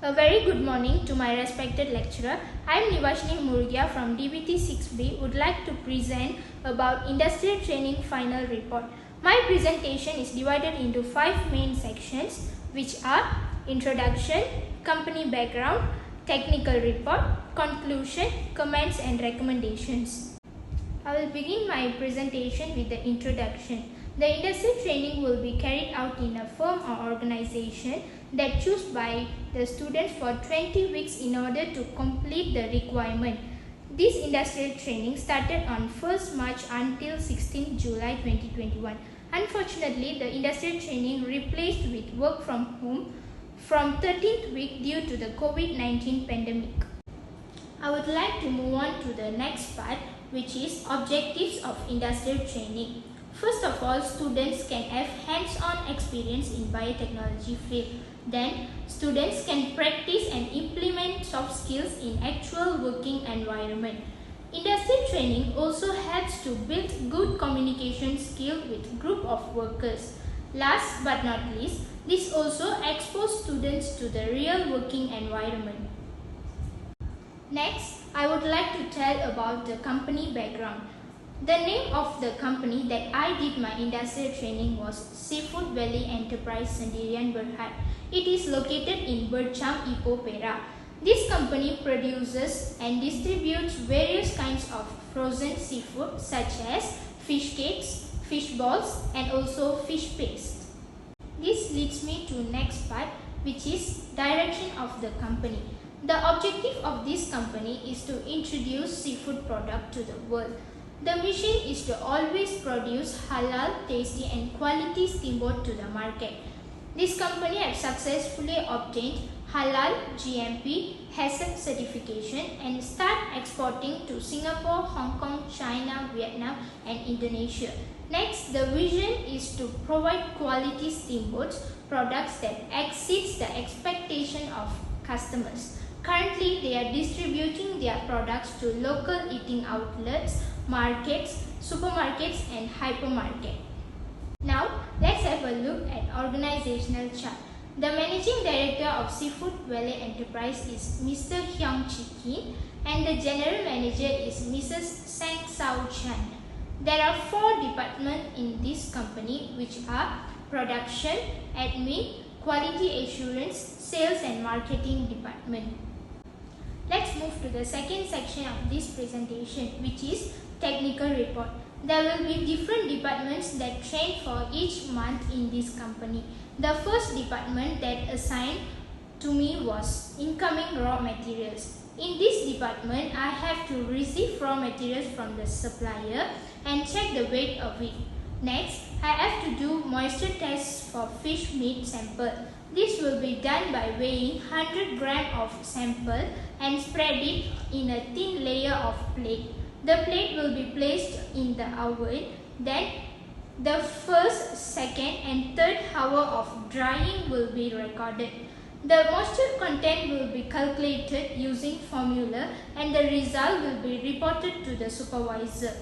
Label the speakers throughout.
Speaker 1: A very good morning to my respected lecturer. I am Nivashni Murgia from DBT 6B would like to present about Industrial Training Final Report. My presentation is divided into 5 main sections which are Introduction, Company Background, Technical Report, Conclusion, Comments and Recommendations. I will begin my presentation with the introduction. The industrial training will be carried out in a firm or organization that choose by the students for 20 weeks in order to complete the requirement. This industrial training started on 1st March until 16 July 2021. Unfortunately, the industrial training replaced with work from home from 13th week due to the COVID-19 pandemic. I would like to move on to the next part, which is objectives of industrial training. First of all, students can have hands-on experience in biotechnology field. Then, students can practice and implement soft skills in actual working environment. Industrial training also helps to build good communication skill with group of workers. Last but not least, this also exposes students to the real working environment. Next, I would like to tell about the company background. The name of the company that I did my industrial training was Seafood Valley Enterprise Sendirian Berhad. It is located in Bercham, Ipoh, Perak. This company produces and distributes various kinds of frozen seafood such as fish cakes, fish balls and also fish paste. This leads me to next part, which is direction of the company. The objective of this company is to introduce seafood product to the world. The mission is to always produce halal, tasty and quality steamboat to the market. This company has successfully obtained halal, GMP, HACCP certification and start exporting to Singapore, Hong Kong, China, Vietnam and Indonesia. Next, the vision is to provide quality steamboats products that exceeds the expectation of customers. Currently, they are distributing their products to local eating outlets, markets, supermarkets and hypermarket. Now, let's have a look at organizational chart. The Managing Director of Seafood Valley Enterprise is Mr. Hyong Chi Kin and the General Manager is Mrs. Sang Sao Chan. There are 4 departments in this company which are Production, Admin, Quality Assurance, Sales and Marketing Department. Let's move to the second section of this presentation, which is Technical Report. There will be different departments that train for each month in this company. The first department that assigned to me was Incoming Raw Materials. In this department, I have to receive raw materials from the supplier and check the weight of it. Next, I have to do moisture tests for fish meat sample. This will be done by weighing 100 grams of sample and spread it in a thin layer of plate. The plate will be placed in the oven. Then the first, second and third hour of drying will be recorded. The moisture content will be calculated using formula and the result will be reported to the supervisor.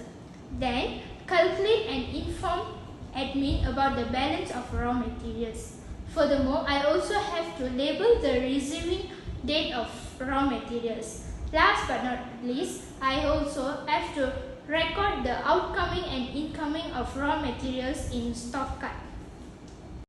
Speaker 1: Then calculate and inform admin about the balance of raw materials. Furthermore, I also have to label the receiving date of raw materials. Last but not least, I also have to record the outgoing and incoming of raw materials in stock card.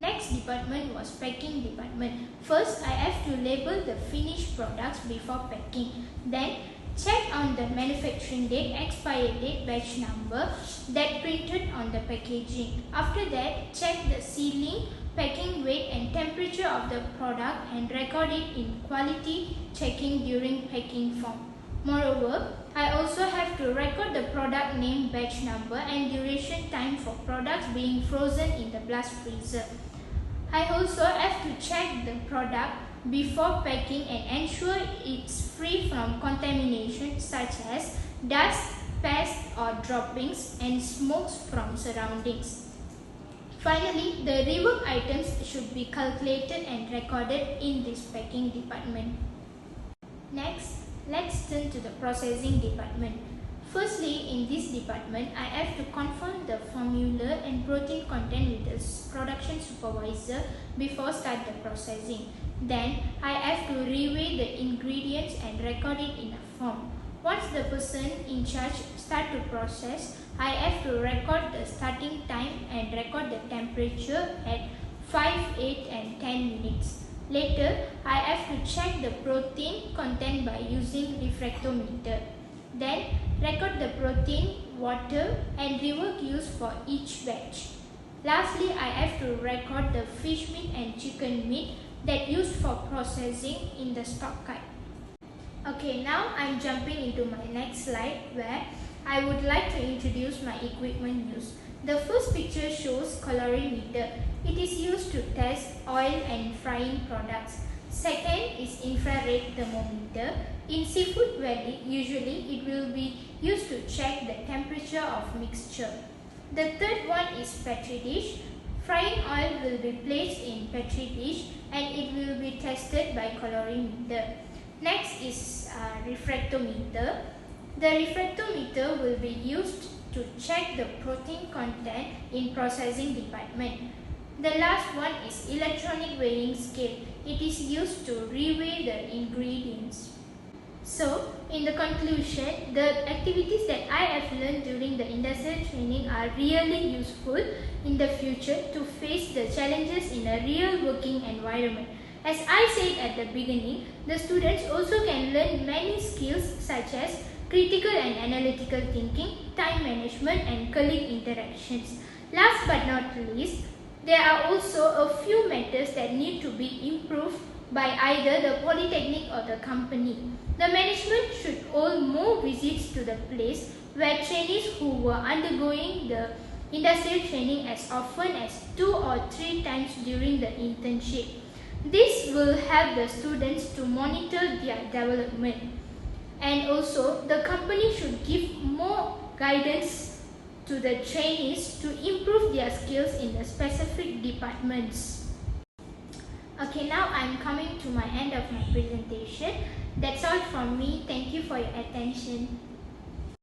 Speaker 1: Next department was Packing Department. First, I have to label the finished products before packing. Then, check on the manufacturing date, expiry date, batch number that printed on the packaging. After that, check the sealing, packing weight and temperature of the product and record it in quality checking during packing form. Moreover, I also have to record the product name, batch number and duration time for products being frozen in the blast freezer. I also have to check the product before packing and ensure it's free from contamination such as dust, pests or droppings and smokes from surroundings. Finally, the rework items should be calculated and recorded in this packing department. Next, let's turn to the processing department. Firstly, in this department, I have to confirm the formula and protein content with the production supervisor before start the processing. Then, I have to reweigh the ingredients and record it in a form. Once the person in charge start to process, I have to record the starting time and record the temperature at 5, 8 and 10 minutes. Later, I have to check the protein content by using refractometer. Then, record the protein, water and rework used for each batch. Lastly, I have to record the fish meat and chicken meat that used for processing in the stock card. Okay, now I'm jumping into my next slide where I would like to introduce my equipment used. The first picture shows colorimeter. It is used to test oil and frying products. Second is infrared thermometer. In Seafood Valley, usually it will be used to check the temperature of mixture. The third one is petri dish. Frying oil will be placed in petri dish and it will be tested by colorimeter. Next is refractometer. The refractometer will be used to check the protein content in processing department. The last one is electronic weighing scale. It is used to reweigh the ingredients. So, in the conclusion, the activities that I have learned during the industrial training are really useful in the future to face the challenges in a real working environment. As I said at the beginning, the students also can learn many skills such as critical and analytical thinking, time management and colleague interactions. Last but not least, there are also a few matters that need to be improved by either the polytechnic or the company. The management should hold more visits to the place where trainees who were undergoing the industrial training as often as 2 or 3 times during the internship. This will help the students to monitor their development. And also, the company should give more guidance to the trainees to improve their skills in the specific departments. Okay, now I'm coming to my end of my presentation. That's all from me. Thank you for your attention.